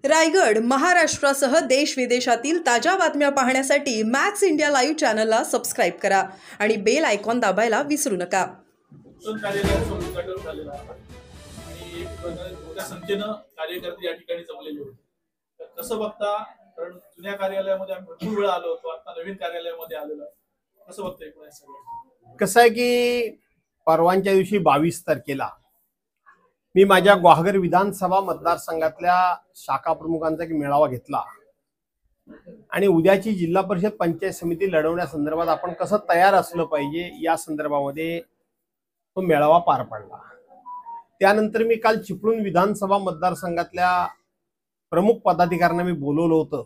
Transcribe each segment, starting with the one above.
रायगड, महाराष्ट्रासह देश विदेशातील ताज्या बातम्या पाहण्यासाठी मॅक्स इंडिया लाईव्ह चॅनलला सबस्क्राईब करा आणि बेल आयकॉन दाबायला विसरू नका. कार्यालयाचं उद्घाटन झालेलं आहे आणि मोठ्या संख्येनं कार्यकर्ते या ठिकाणी जमलेले होते. तर कसं बघता, कारण जुन्या कार्यालयामध्ये आम्ही भरपूर वेळा आलो होतो, आता नवीन कार्यालयामध्ये आलेलो आहे, कसं बघता एकूण हे सगळं? कसं आहे की परवांच्या दिवशी 22 तारखेला मी माझ्या ग्वाहागर विधानसभा मतदारसंघातल्या शाखा प्रमुखांचा एक मेळावा घेतला आणि उद्याची जिल्हा परिषद पंचायत समिती लढवण्यासंदर्भात आपण कसं तयार असलं पाहिजे या संदर्भामध्ये तो मेळावा पार पडला. त्यानंतर मी काल चिपळूण विधानसभा मतदारसंघातल्या प्रमुख पदाधिकाऱ्यांना मी बोलवलं होतं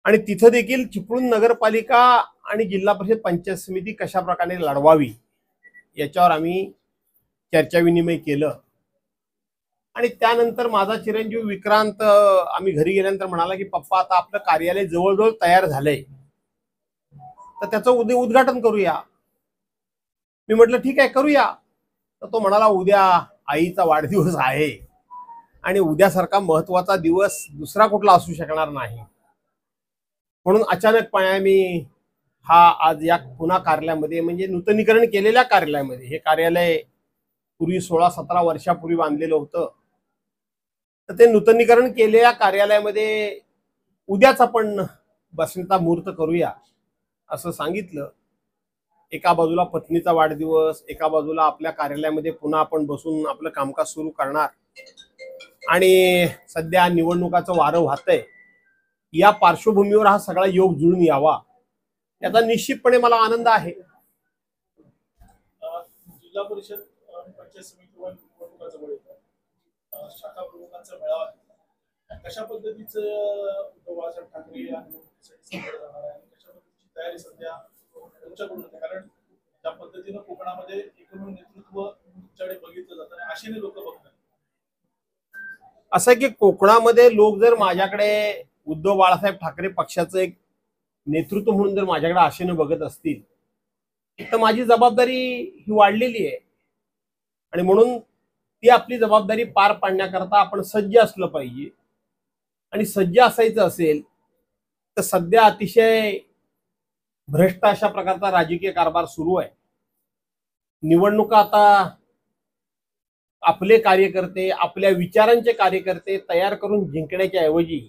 आणि तिथं देखील चिपळूण नगरपालिका आणि जिल्हा परिषद पंचायत समिती कशा प्रकारे लढवावी याच्यावर आम्ही चर्चा विनिमय केलं. आणि त्यानंतर माझा चिरंजीव विक्रांत आम्ही घरी गेल्यानंतर म्हणाला की पप्पा आता आपलं कार्यालय जवळजवळ तयार झालंय, तर त्याचं उद्या उद्घाटन करूया. मी म्हटलं ठीक आहे करूया. तर तो म्हणाला उद्या आईचा वाढदिवस आहे आणि उद्यासारखा महत्वाचा दिवस दुसरा कुठला असू शकणार नाही, म्हणून अचानकपणे मी आज या पुन्हा कार्यालयामध्ये म्हणजे नूतनीकरण केलेल्या कार्यालयामध्ये, हे कार्यालय पूर्वी 16-17 वर्षापूर्वी बांधलेलं होतं, तर ते नूतनीकरण केलेल्या कार्यालयामध्ये उद्याच आपण बसण्याचा मुहूर्त करूया असं सांगितलं. एका बाजूला पत्नीचा वाढदिवस, एका बाजूला आपल्या कार्यालयामध्ये पुन्हा आपण बसून आपलं कामकाज सुरू करणार आणि सध्या निवडणुकाचं वारं वाहतंय, या पार्श्वभूमीवर हा सगळा योग जुळून यावा याचा निश्चितपणे मला आनंद आहे. जिल्हा परिषद पंचायत समितीवर निवडणुका जवळ येतात, शाखा प्रमुखांचा मेळावा कशा पद्धतीचं उद्धव बाळासाहेब ठाकरे या निवडणुकीसाठी समोर जाणार आहे आणि कशा पद्धतीची तयारी सध्या तुमच्याकडून होते? कारण ज्या पद्धतीनं कोकणामध्ये एकूण नेतृत्व तुमच्याकडे बघितलं जातं आणि आशेने लोक बघतात. असं की कोकणामध्ये लोक जर माझ्याकडे उद्धव बाळासाहेब ठाकरे पक्षाचं एक नेतृत्व म्हणून जर माझ्याकडे आशेने बघत असतील तर माझी जबाबदारी ही वाढलेली आहे आणि म्हणून ती आपली जबाबदारी पार पाडण्याकरता आपण सज्ज असलं पाहिजे. आणि सज्ज असायचं असेल तर सध्या अतिशय भ्रष्ट अशा प्रकारचा राजकीय कारभार सुरू आहे. निवडणुका आता आपले कार्यकर्ते, आपल्या विचारांचे कार्यकर्ते तयार करून जिंकण्याच्या ऐवजी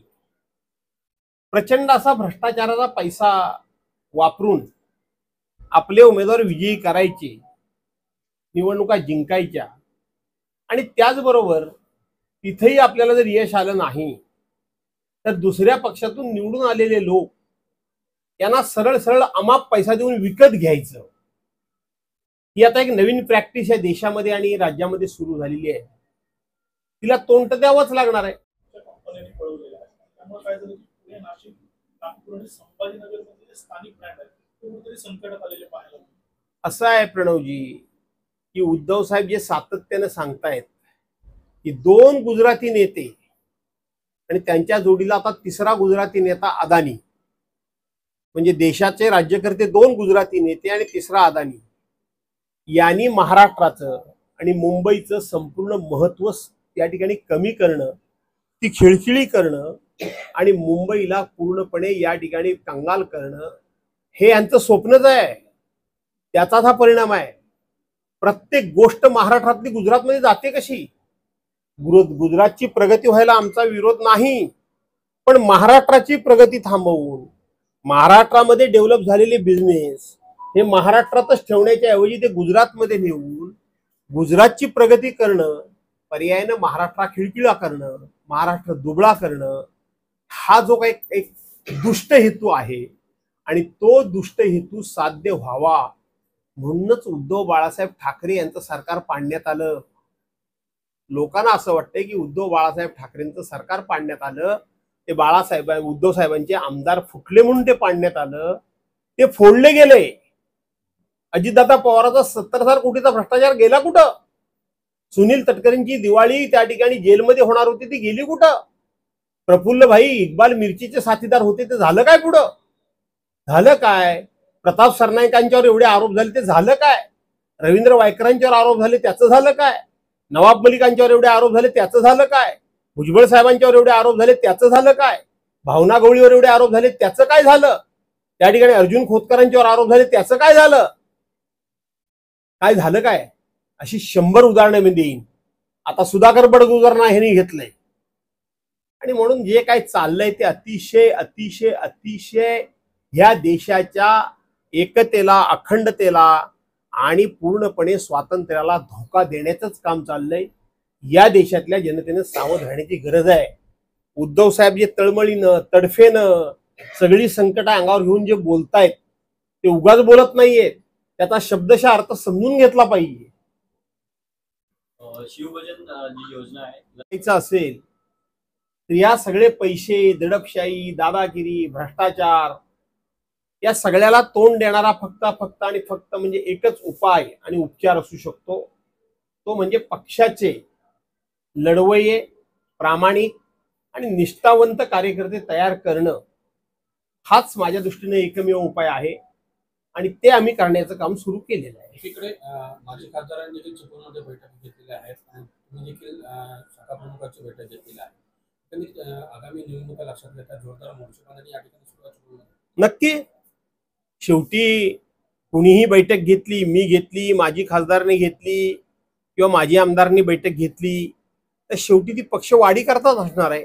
प्रचंड असा भ्रष्टाचाराचा पैसा वापरून आपले उमेदवार विजयी करायचे, निवडणुका जिंकायच्या आणि त्याचबरोबर तिथेही आपल्याला जर यश आलं नाही तर दुसऱ्या पक्षातून निवडून आलेले लोक यांना सरळ सरळ अमाप पैसा देऊन विकत घ्यायचं, ही आता एक नवीन प्रॅक्टिस आहे देशामध्ये आणि राज्यामध्ये सुरू झालेली आहे. तिला तोंड द्यावंच लागणार आहे. कंपन्यांनी पळवलेलं आहे, त्यामुळे काय झालं पुणे, नाशिक, नागपूर आणि संभाजीनगरमध्ये स्थानिक ब्रँड आहेत कुठेतरी संकटात आलेले पाहायला मिळतात. असं आहे प्रणवजी की उद्धव साहेब जे सातत्याने सांगतायत की 2 गुजराती नेते आणि त्यांच्या जोडीला आता 3रा गुजराती नेता अदानी, म्हणजे देशाचे राज्यकर्ते 2 गुजराती नेते आणि 3रा अदानी, यांनी महाराष्ट्राचं आणि मुंबईचं संपूर्ण महत्व या ठिकाणी कमी करणं, ती खिळखिळी करणं आणि मुंबईला पूर्णपणे या ठिकाणी कंगाल करणं हे यांचं स्वप्नच आहे. त्याचाच हा परिणाम आहे. प्रत्येक गोष्ट महाराष्ट्रातली गुजरातमध्ये जाते कशी? गुजरातची प्रगती व्हायला आमचा विरोध नाही, पण महाराष्ट्राची प्रगती थांबवून महाराष्ट्रामध्ये डेव्हलप झालेले बिझनेस हे महाराष्ट्रातच ठेवण्याच्या ऐवजी ते गुजरातमध्ये नेऊन गुजरातची प्रगती करणं, पर्यायानं महाराष्ट्र खिळखिळा करणं, महाराष्ट्र दुबळा करणं, हा जो काही एक दुष्ट हेतू आहे आणि तो दुष्ट हेतू साध्य व्हावा म्हणूनच उद्धव बाळासाहेब ठाकरे यांचं सरकार पाडण्यात आलं. लोकांना असं वाटतंय की उद्धव बाळासाहेब ठाकरेंचं सरकार पाडण्यात आलं, ते उद्धव साहेबांचे आमदार फुटले म्हणून ते पाडण्यात आलं. ते फोडले गेले. अजितदादा पवारांचा 70,000 कोटीचा भ्रष्टाचार गेला कुठं? सुनील तटकरेंची दिवाळी त्या ठिकाणी जेलमध्ये होणार होती, ती गेली कुठं? प्रफुल्ल भाई इक्बाल मिर्चीचे साथीदार होते, ते झालं काय? पुढं झालं काय? प्रताप सरनाईकांच्यावर एवढे आरोप झाले, ते झालं काय? रवींद्र वायकरांच्यावर आरोप झाले, त्याचं झालं काय? नवाब मलिकांच्यावर एवढे आरोप झाले, त्याचं झालं काय? भुजबळ साहेबांच्यावर एवढे आरोप झाले त्याचं झालं काय? भावना गवळीवर एवढे आरोप झाले त्याचं काय झालं? त्या ठिकाणी अर्जुन खोतकरांच्यावर आरोप झाले त्याचं काय झालं? काय झालं काय? अशी 100 उदाहरणं मी देईन. आता सुधाकर बडगुजरांना ह्यांनी घेतलंय. आणि म्हणून जे काय चाललंय ते अतिशय अतिशय अतिशय ह्या देशाच्या एकतेला, अखंडतेला आणि पूर्णपणे स्वातंत्र्याला धोका देण्याचंच काम चाललंय. या देशातल्या जनतेने सावध राहण्याची गरज आहे. उद्धव साहेब जे तळमळीनं, तडफेनं सगळी संकट अंगावर घेऊन जे बोलतायत ते उगाच बोलत नाहीयेत. त्याचा शब्दशः अर्थ समजून घेतला पाहिजे. शिवभजन जी योजना आहे असेल तर या सगळे पैसे, दडपशाही, दादागिरी, भ्रष्टाचार या सगळ्याला तोंड देणारा फक्त आणि फक्त म्हणजे एकच उपाय आणि उपचार असू शकतो. तो म्हणजे पक्षाचे लढवय्ये, प्रामाणिक आणि निष्ठावंत कार्यकर्ते तयार करणं. हाच माझ्या दृष्टीने एकमेव उपाय आहे आणि ते आम्ही करण्याचं काम सुरू केलेलं आहे. एकीकडे माजी खासदारांनी देखील चिपळूणमध्ये बैठक घेतलेल्या आहेत आणि तुम्ही देखील शाखा प्रमुखांची बैठक घेतलेली आहे. त्यांनी आगामी निवडणुका लक्षात घेता जोरदार मोर्चेबांधणी या ठिकाणी सुरुवात होईल. नक्की. शेवटी कुणीही बैठक घेतली, मी घेतली, माजी खासदारने घेतली किंवा माजी आमदारांनी बैठक घेतली तर शेवटी ती पक्षवाढी करताच असणार आहे.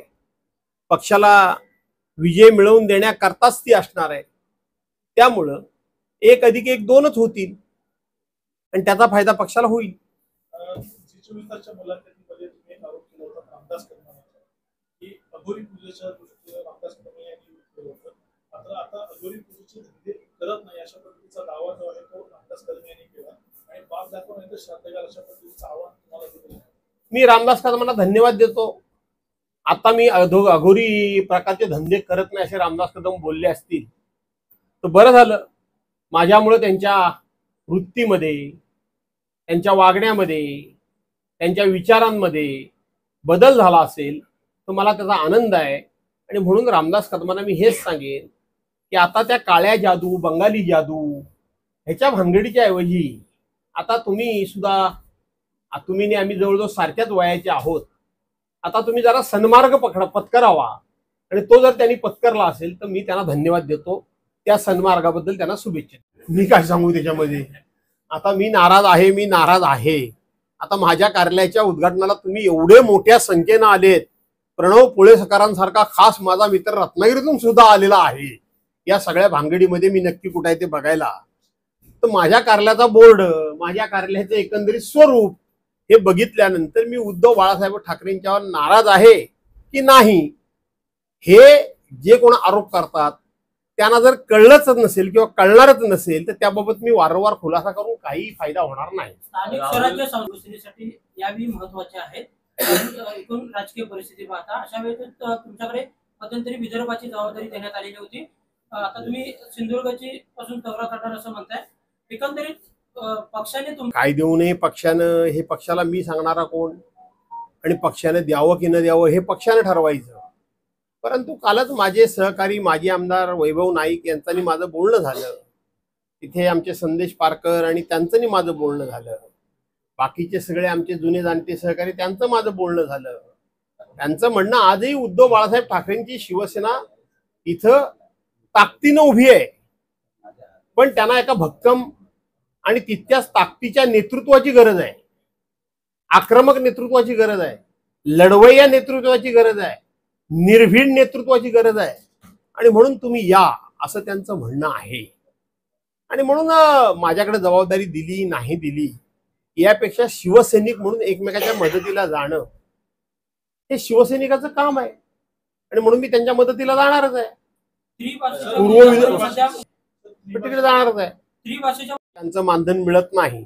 पक्षाला विजय मिळवून देण्याकरताच ती असणार आहे. त्यामुळं 1+1 2च होतील आणि त्याचा फायदा पक्षाला होईल. जी24 मुलाखतीमध्ये तुम्ही एक आरोप केला होता रामदास कदमांचा की अघोरी पूजेच्या दृष्टीने रामदास कदम यांनी केलं होतं. मात्र आता अघोरी पूजेचे धंदे करत नाही अशा पद्धतीचा दावा जो आहे तो रामदास कदम यांनी केला आणि बाप दाखवून नंतर श्राद्ध घाल अशा पद्धतीचं आव्हान तुम्हाला दिलं. मी रामदास कदमांना धन्यवाद देतो. आता मी अघोरी प्रकारचे धंदे करत नाही असे रामदास कदम बोलले असतील तर बरं झालं. माझ्यामुळे त्यांच्या वृत्तीमध्ये, त्यांच्या वागण्यामध्ये, त्यांच्या विचारांमध्ये बदल झाला असेल तर मला त्याचा आनंद आहे. आणि म्हणून रामदास कदमांना मी हेच सांगेन की आता त्या काळ्या जादू, बंगाली जादू ह्याच्या भानगडीच्या ऐवजी आता तुम्ही सुद्धा, तुम्ही आम्ही जवळजवळ सारख्याच वयाचे आहोत. आता तुम्ही जरा सन्मार्ग पत्करावा आणि तो जर त्यांनी पत्करला असेल तर मी त्यांना धन्यवाद देतो. त्या सन्मार्गाबद्दल त्यांना शुभेच्छा. मी काय सांगू त्याच्यामध्ये? आता मी नाराज आहे. आता माझ्या कार्यालयाच्या उद्घाटनाला तुम्ही एवढे मोठ्या संख्येनं आलेत. प्रणव पुळेकरांसारखा खास माझा मित्र रत्नागिरीतून सुद्धा आलेला आहे. या सगळ्या भानगडीमध्ये मी नक्की कुठे आहे ते बघायला. तर माझ्या कार्यालयाचा बोर्ड, माझ्या कार्यालयाचं एकंदरीत स्वरूप हे बघितल्यानंतर मी उद्धव बाळासाहेब ठाकरेंच्यावर नाराज आहे की नाही हे जे कोण आरोप करतात त्यांना जर कळलंच नसेल किंवा कळणारच नसेल तर त्याबाबत मी वारंवार खुलासा करून काही फायदा होणार नाही. स्थानिक स्वराज्य संस्थेसाठी यावेळी महत्वाचे आहेत. एकूण राजकीय परिस्थिती पाहता अशा वेळेस तुमच्याकडे मध्यंतरी विदर्भाची जबाबदारी देण्यात आलेली होती. आता तुम्ही सिंधुदुर्गची पासून दौरा करणार असं म्हणताय. एकंदरीत पक्षाने काय देऊ नये पक्षानं हे पक्षाला मी सांगणारा कोण आणि पक्षाने द्यावं की न द्यावं हे पक्षाने ठरवायचं. परंतु कालच माझे सहकारी माजी आमदार वैभव नाईक यांचं माझं बोलणं झालं. तिथे आमचे संदेश पारकर आणि त्यांचं माझं बोलणं झालं. बाकीचे सगळे आमचे जुने जाणते सहकारी त्यांचं माझं बोलणं झालं. त्यांचं म्हणणं आजही उद्धव बाळासाहेब ठाकरेंची शिवसेना इथं ताकदीनं उभी आहे. पण त्यांना एका भक्कम आणि तितक्याच ताकदीच्या नेतृत्वाची गरज आहे. आक्रमक नेतृत्वाची गरज आहे. लढवय्या नेतृत्वाची गरज आहे. निर्भीड नेतृत्वाची गरज आहे. आणि म्हणून तुम्ही या असं त्यांचं म्हणणं आहे. आणि म्हणून माझ्याकडे जबाबदारी दिली नाही दिली यापेक्षा शिवसैनिक म्हणून एकमेकाच्या मदतीला जाणं हे शिवसैनिकाचं काम आहे. आणि म्हणून मी त्यांच्या मदतीला जाणारच आहे. तिकडे जाणारच आहे. त्यांचं मानधन मिळत नाही.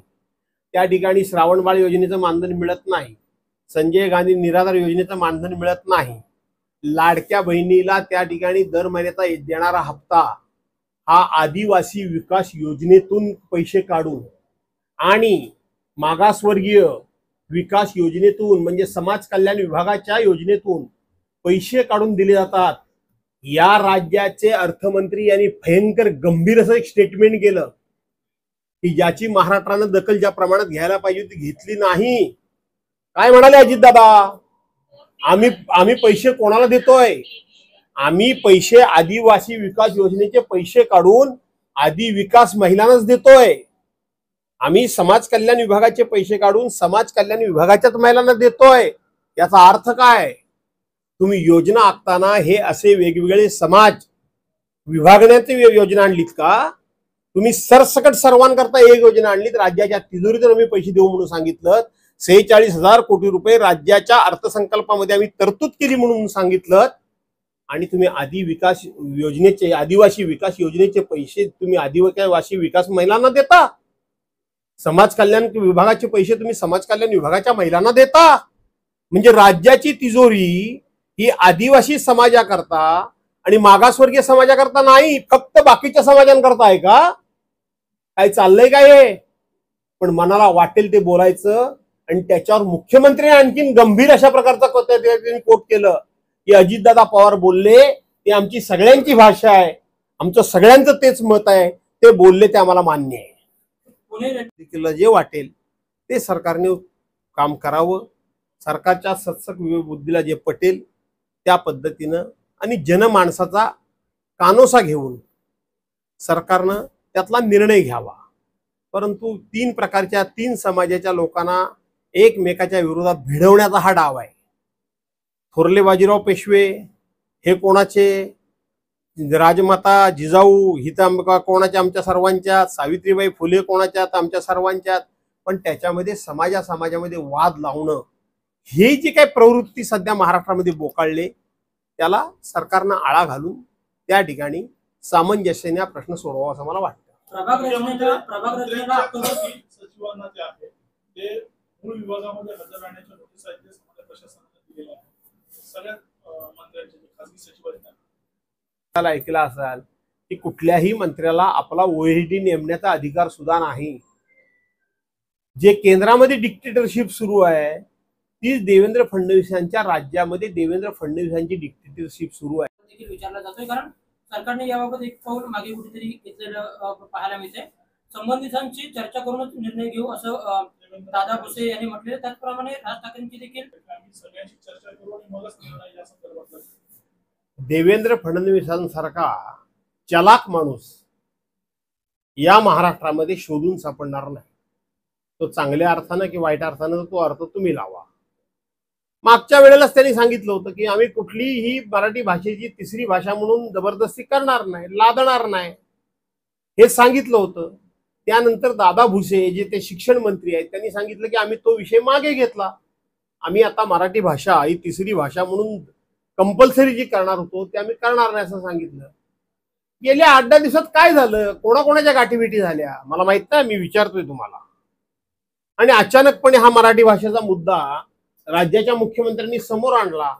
त्या ठिकाणी श्रावणबाळ योजनेचं मानधन मिळत नाही. संजय गांधी निराधार योजनेचं मानधन मिळत नाही. लाडक्या बहिणीला त्या ठिकाणी दर महिन्याचा देणारा हप्ता हा आदिवासी विकास योजनेतून पैसे काढून आणि मागासवर्गीय विकास योजनेतून म्हणजे समाज कल्याण विभागाच्या योजनेतून पैसे काढून दिले जातात. या राज्याचे अर्थमंत्री यांनी भयंकर गंभीर असं एक स्टेटमेंट केलं की ज्याची महाराष्ट्रानं दखल ज्या प्रमाणात घ्यायला पाहिजे ती घेतली नाही. काय म्हणाले अजितदादा आम्ही पैसे कोणाला देतोय? आम्ही पैसे आदिवासी विकास योजनेचे पैसे काढून आदि विकास महिलांनाच देतोय. आम्ही समाज कल्याण विभागाचे पैसे काढून समाज कल्याण विभागाच्याच महिलांना देतोय. याचा अर्थ काय? तुम्ही योजना आखताना हे असे वेगवेगळे समाज विभागण्याची योजना आणलीत का? तुम्ही सरसकट सर्वांकरता एक योजना आणलीत. राज्याच्या तिजोरीतून आम्ही पैसे देऊ म्हणून सांगितलं. 46,000 कोटी रुपये राज्याच्या अर्थसंकल्पामध्ये आम्ही तरतूद केली म्हणून सांगितलं. आणि तुम्ही आदिवासी विकास योजनेचे पैसे तुम्ही आदिवासी विकास महिलांना देता. समाज कल्याण विभागाचे पैसे तुम्ही समाज कल्याण विभागाच्या महिलांना देता. म्हणजे राज्याची तिजोरी ही आदिवासी समाजाकरता आणि मागासवर्गीय समाजाकरता नाही, फक्त बाकीच्या समाजांकरता आहे का? काय चाललंय काय हे? पण मनाला वाटेल ते बोलायचं. आणि त्याच्यावर मुख्यमंत्र्यांनी आणखीन गंभीर अशा प्रकारचा कोट केलं की अजितदादा पवार बोलले ते आमची सगळ्यांची भाषा आहे, आमचं सगळ्यांचं तेच मत आहे, ते बोलले ते आम्हाला मान्य आहे. जे वाटेल ते सरकारने काम करावं. सरकारच्या सत्सक बुद्धीला जे पटेल त्या पद्धतीनं आणि जनमानसाचा कानोसा घेऊन सरकारनं त्यातला निर्णय घ्यावा. परंतु 3 प्रकारच्या 3 समाजाच्या लोकांना एकमेकाच्या विरोधात भिडवण्याचा हा डाव आहे. थोरले बाजीराव पेशवे हे कोणाचे? राजमाता जिजाऊ ही तर कोणाच्या? आमच्या सर्वांच्या. सावित्रीबाई फुले कोणाच्या? आमच्या सर्वांच्यात. पण त्याच्यामध्ये समाजामध्ये वाद लावणं ही जी काही प्रवृत्ती सध्या महाराष्ट्रामध्ये बोकाळले त्याला सरकारनं आळा घालून त्या ठिकाणी सामंजस्याने प्रश्न सोडवावा असं मला वाटतं. सचिवांना जे आहे ते मूळ विभागामध्ये हजर राहण्याच्या नोटीस आहेत ते समाज प्रशासनाने दिलेल्या आहेत. सगळ्या मंत्र्यांचे खासगी सचिव आहेत ऐकला असाल की कुठल्याही मंत्र्याला आपला ओएसडी नेमण्याचा अधिकार सुद्धा नाही. जे केंद्रामध्ये डिक्टेटरशिप सुरू आहे तीच देवेंद्र फडणवीसांच्या राज्यामध्ये देवेंद्र फडणवीसांची डिक्टेटरशिप सुरू आहे. देखील विचारला जातोय कारण सरकारने याबाबत एक पाऊल मागे कुठेतरी घेतलेलं पाहायला मिळते. संबंधितांची चर्चा करूनच निर्णय घेऊ असं दादा भुसे यांनी म्हटले. त्याचप्रमाणे राज ठाकरेंची देखील सगळ्यांची चर्चा करू आणि मगच निर्णय या संदर्भात. देवेंद्र फडणवीसांसारखा चलाक माणूस या महाराष्ट्रामध्ये शोधून सापडणार नाही. तो चांगल्या अर्थानं की वाईट अर्थानं तो अर्थ तुम्ही लावा. मागच्या वेळेलाच त्यांनी सांगितलं होतं की आम्ही कुठलीही मराठी भाषेची तिसरी भाषा म्हणून जबरदस्ती करणार नाही, लादणार नाही, हे सांगितलं होतं. त्यानंतर दादा भुसे जे ते शिक्षण मंत्री आहेत त्यांनी सांगितलं की आम्ही तो विषय मागे घेतला. आम्ही आता मराठी भाषा ही तिसरी भाषा म्हणून कंपल्सरी जी करणार होतो ते आम्ही करणार नाही असं सांगितलं. गेल्या 8-10 दिवसात काय झालं? कोणाकोणाच्या गाठीभेटी झाल्या मला माहित नाही, मी विचारतोय तुम्हाला. आणि अचानकपणे हा मराठी भाषेचा मुद्दा राज्याच्या मुख्यमंत्र्यांनी समोर आणला.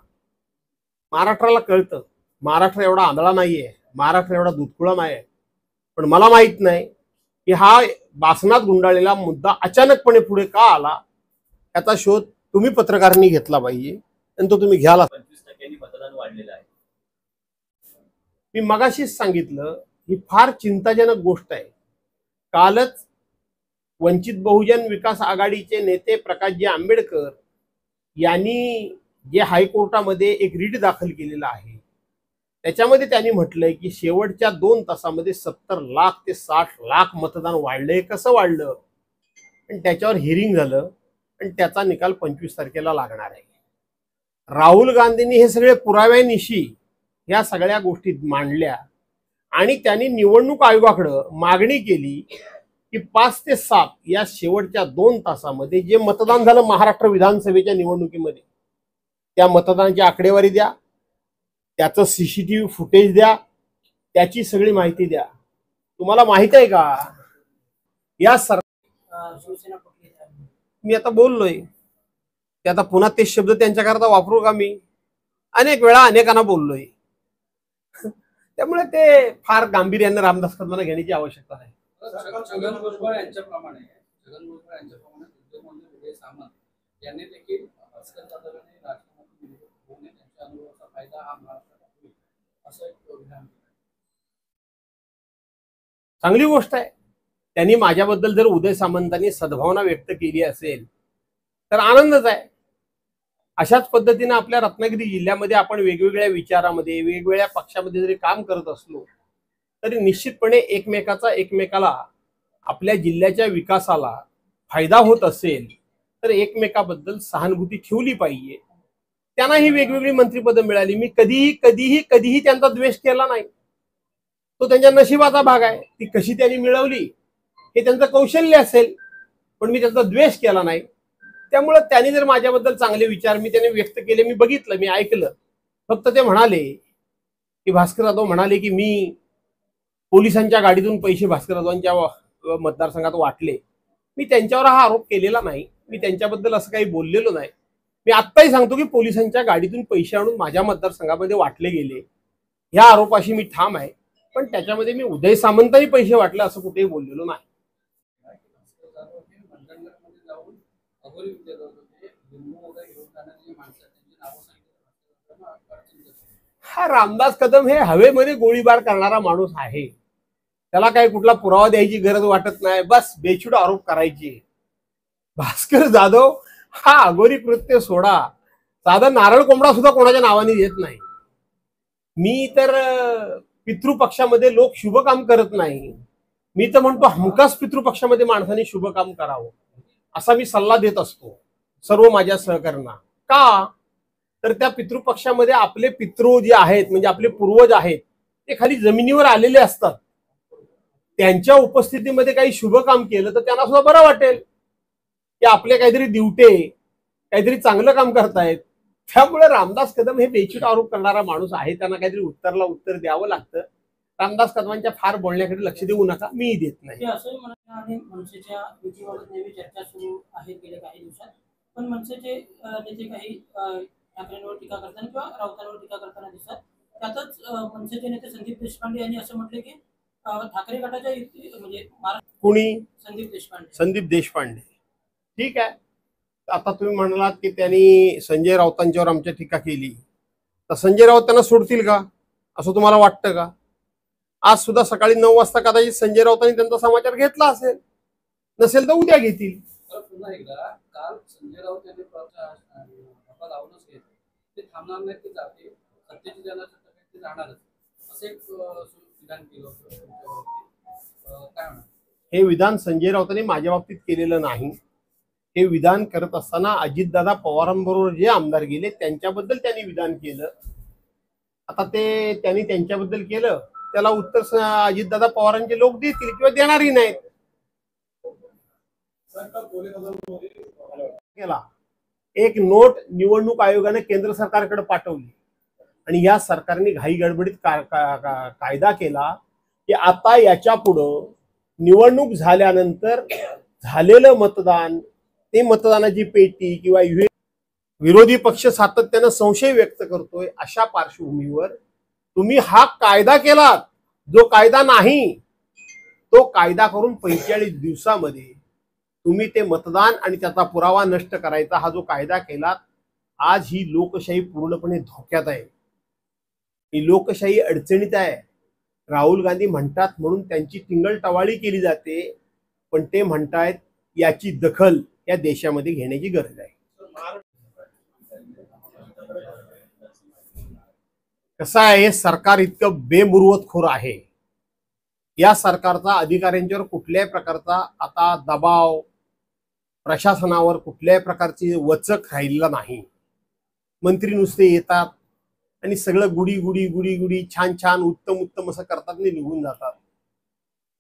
महाराष्ट्राला कळतं महाराष्ट्र एवढा आंधळा नाहीये, महाराष्ट्र एवढा दुधकुळा नाहीये. पण मला माहित नाही की हा बासनात गुंडाळलेला मुद्दा अचानकपणे पुढे का आला. याचा शोध तुम्ही पत्रकारांनी घेतला पाहिजे आणि तो तुम्ही घ्यायला. 25% मतदान वाढलेलं आहे. मी मगाशीच सांगितलं ही फार चिंताजनक गोष्ट आहे. कालच वंचित बहुजन विकास आघाडीचे नेते प्रकाशजी आंबेडकर यांनी जे हायकोर्टामध्ये एक रिट दाखल केलेला आहे त्याच्यामध्ये त्यांनी म्हटलंय की शेवटच्या 2 तासामध्ये 70 लाख ते 60 लाख मतदान वाढलंय. कसं वाढलं? आणि त्याच्यावर हिअरिंग झालं आणि त्याचा निकाल 25 तारखेला लागणार आहे. राहुल गांधींनी हे सगळे पुराव्यानिशी या सगळ्या गोष्टी मांडल्या आणि त्यांनी निवडणूक आयोगाकडे मागणी केली की 5 ते 7 या शेवटच्या 2 तासामध्ये जे मतदान झालं महाराष्ट्र विधानसभेच्या निवडणुकीमध्ये त्या मतदानाची आकडेवारी द्या, त्याचं CCTV फुटेज द्या, त्याची सगळी माहिती द्या. तुम्हाला माहित आहे का या शिवसेना कुठली आहे? मी आता बोललोय ते आता पुन्हा तेच शब्द त्यांच्याकरता वापरू का? मी अनेक वेळा अनेकांना बोललोय. त्यामुळे ते फार गांभीर्याने रामदास कदमांना घेण्याची आवश्यकता नाही. छगन भुजबळ यांच्याप्रमाणे उद्योगमंत्री विजय सामंत यांनी देखील भास्कर जाधवांनी राजकारणातून होणे त्यांच्या अनुभवाचा फायदा हा महाराष्ट्राला होईल असं एक विधान केलं. चांगली गोष्ट आहे. त्यांनी माझ्याबद्दल जर उदय सामंतांनी सद्भावना व्यक्त केली असेल तर आनंदच आहे. अशाच पद्धतीने आपल्या रत्नागिरी जिल्ह्यामध्ये आपण वेगवेगळ्या विचारामध्ये वेगवेगळ्या पक्षामध्ये जरी काम करत असलो तरी निश्चितपणे एकमेकाला आपल्या जिल्ह्याच्या विकासाला फायदा होत असेल तर एकमेकाबद्दल सहानुभूती ठेवली पाहिजे. त्यांना ही वेगवेगळी मंत्रिपदं मिळाली. मी कधीही त्यांचा द्वेष केला नाही. तो त्यांच्या नशिबाचा भाग आहे. ती कशी त्यांनी मिळवली हे त्यांचं कौशल्य असेल, पण मी त्यांचा द्वेष केला नाही. त्यामुळे त्यांनी जर माझ्याबद्दल चांगले विचार मी त्यांनी व्यक्त केले, मी बघितलं, मी ऐकलं. फक्त ते म्हणाले की भास्कर जाधव म्हणाले की मी पोलिसांच्या गाडीतून पैसे भास्कर जाधवांच्या मतदारसंघात वाटले. मी त्यांच्यावर हा आरोप केलेला नाही. मी त्यांच्याबद्दल असं काही बोललेलो नाही. मी आत्ताही सांगतो की पोलिसांच्या गाडीतून पैसे आणून माझ्या मतदारसंघामध्ये वाटले गेले ह्या आरोपाशी मी ठाम आहे. पण त्याच्यामध्ये मी उदय सामंतही पैसे वाटले असं कुठेही बोललेलो नाही. हा रामदास कदम हे हवेमध्ये गोळीबार करणारा माणूस आहे. त्याला काही कुठला पुरावा द्यायची गरज वाटत नाही. बस बेछूट आरोप करायची. भास्कर जाधव हा अघोरी कृत्य सोडा, साधा नारळ कोंबडा सुद्धा कोणाच्या नावाने देत नाही. मी तर पितृपक्षामध्ये लोक शुभ काम करत नाही. मी तर म्हणतो हमखास पितृपक्षामध्ये माणसाने शुभ काम करावं असा मी सल्ला देत असतो सर्व माझ्या सहकाऱ्यांना. का तर त्या पितृपक्षामध्ये आपले पितृ जे आहेत म्हणजे आपले पूर्वज आहेत ते खाली जमिनीवर आलेले असतात. त्यांच्या उपस्थितीमध्ये काही शुभ काम केलं तर त्यांना सुद्धा बरं वाटेल की आपले काहीतरी दिवटे काहीतरी चांगलं काम करतायत. त्यामुळे रामदास कदम हे बेछूट आरोप करणारा माणूस आहे. त्यांना काहीतरी उत्तर द्यावं लागतं. रामदास कदमांच्या फार बोलण्याकडे लक्ष देऊ नका, मीही देत नाही. असंही म्हणत आणि मनसेच्या युतीबाबत नेहमी चर्चा सुरू आहे गेल्या काही दिवसात. पण मनसेचे नेते काही ठाकरेंवर टीका करताना किंवा राऊतांवर टीका करताना दिसतात. त्यातच मनसेचे नेते संदीप देशपांडे यांनी असं म्हटले की ठाकरे गटाच्या युती म्हणजे कुणी संदीप देशपांडे ठीक आहे. आता तुम्ही म्हणालात की त्यांनी संजय राऊतांच्यावर आमच्या टीका केली तर संजय राऊत त्यांना सोडतील का असं तुम्हाला वाटतं का? आज सुद्धा सकाळी 9 वाजता कदाचित संजय राऊतांनी त्यांचा समाचार घेतला असेल, नसेल तर उद्या घेतील. पुन्हा एकदा काल संजय राऊत यांनी लावूनच घेतलं ते थांबणार नाही, ते जाते सत्तेची ज्यांना ते जाणारच असं एक विधान केलं होतं. काय म्हणा हे विधान संजय राऊतांनी माझ्या बाबतीत केलेलं नाही. हे विधान करत असताना अजितदादा पवारांबरोबर जे आमदार गेले त्यांच्याबद्दल त्यांनी विधान केलं. आता ते त्यांनी त्यांच्याबद्दल केलं त्याला उत्तर अजितदादा पवारांचे लोक देतील किंवा देणारही नाहीत. केला एक नोट निवडणूक आयोगाने केंद्र सरकारकडे पाठवली आणि या सरकारने घाई गडबडीत कायदा केला की आता याच्या पुढं निवडणूक झाल्यानंतर झालेलं मतदान ते मतदानाची पेटी किंवा विरोधी पक्ष सातत्यानं संशय व्यक्त करतोय अशा पार्श्वभूमीवर तुम्ही हा कायदा केलात. जो कायदा नाही तो कायदा करून 45 दिवसामध्ये तुम्ही ते मतदान आणि त्याचा पुरावा नष्ट करायचा हा जो कायदा केलात. आज ही लोकशाही पूर्णपणे धोक्यात आहे. ही लोकशाही अडचणीत आहे. राहुल गांधी म्हणतात म्हणून त्यांची टिंगलटवाळी केली जाते, पण ते म्हणतायत याची दखल या देशामध्ये घेण्याची गरज आहे. कसं आहे, हे सरकार इतकं बेमुरवतखोर आहे. या सरकारचा अधिकाऱ्यांच्यावर कुठल्याही प्रकारचा आता दबाव, प्रशासनावर कुठल्याही प्रकारची वचक राहिलेला नाही. मंत्री नुसते येतात आणि सगळं गुडी छान छान उत्तम असं करतात आणि निघून जातात.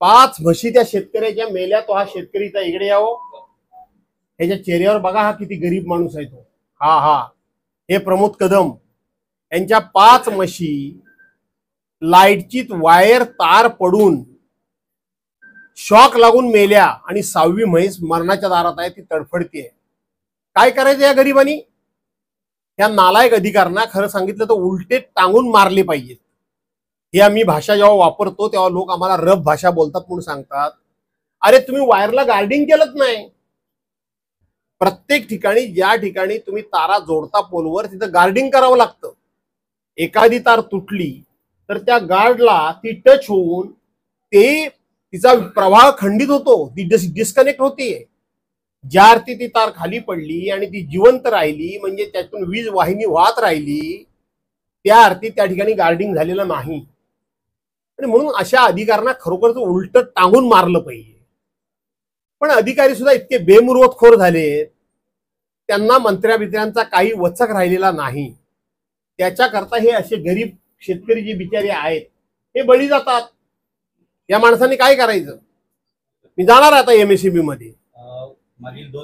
5 म्हशी त्या शेतकऱ्याच्या मेल्या. तो हा शेतकरीचा इकडे यावं, ह्याच्या चेहऱ्यावर बघा हा किती गरीब माणूस आहे तो. हा हे प्रमोद कदम यांच्या 5 म्हशी लाईटची वायर तार पडून शॉक लागून मेल्या आणि 6वी म्हैस मरणाच्या दारात आहे, ती तडफडतीये. काय करायचं या गरिबांनी? या नालायक अधिकाऱ्यांना खरं सांगितलं तर उलटे टांगून मारले पाहिजेत. हे आम्ही भाषा जेव्हा वापरतो तेव्हा लोक आम्हाला रफ भाषा बोलतात म्हणून सांगतात. अरे तुम्ही वायरला गार्डिंग केलंच नाही. प्रत्येक ठिकाणी ज्या ठिकाणी तुम्ही तारा जोडता पोलवर तिथं गार्डिंग करावं लागतं. एखादी तार तुटली तर त्या गार्डला ती टच होऊन तिचा प्रवाह खंडित होतो, ती डिस्कनेक्ट होते. ज्या अर्थी ती तार खाली पडली आणि ती जिवंत राहिली, म्हणजे त्यातून वीज वाहिनी वाहत राहिली, त्या अर्थी त्या ठिकाणी गार्डिंग झालेलं नाही. आणि म्हणून अशा अधिकाऱ्यांना खरोखरच उलट टांगून मारलं पाहिजे. पण अधिकारी सुद्धा इतके बेमुरवतखोर झाले, त्यांना मंत्र्यांचा काही वचक राहिलेला नाही. त्याच्याकरता हे असे गरीब शेतकरी जे बिचारे आहेत हे बळी जातात. या माणसाने काय करायचं? मी जाणार आता MSEB मध्ये. मागील 2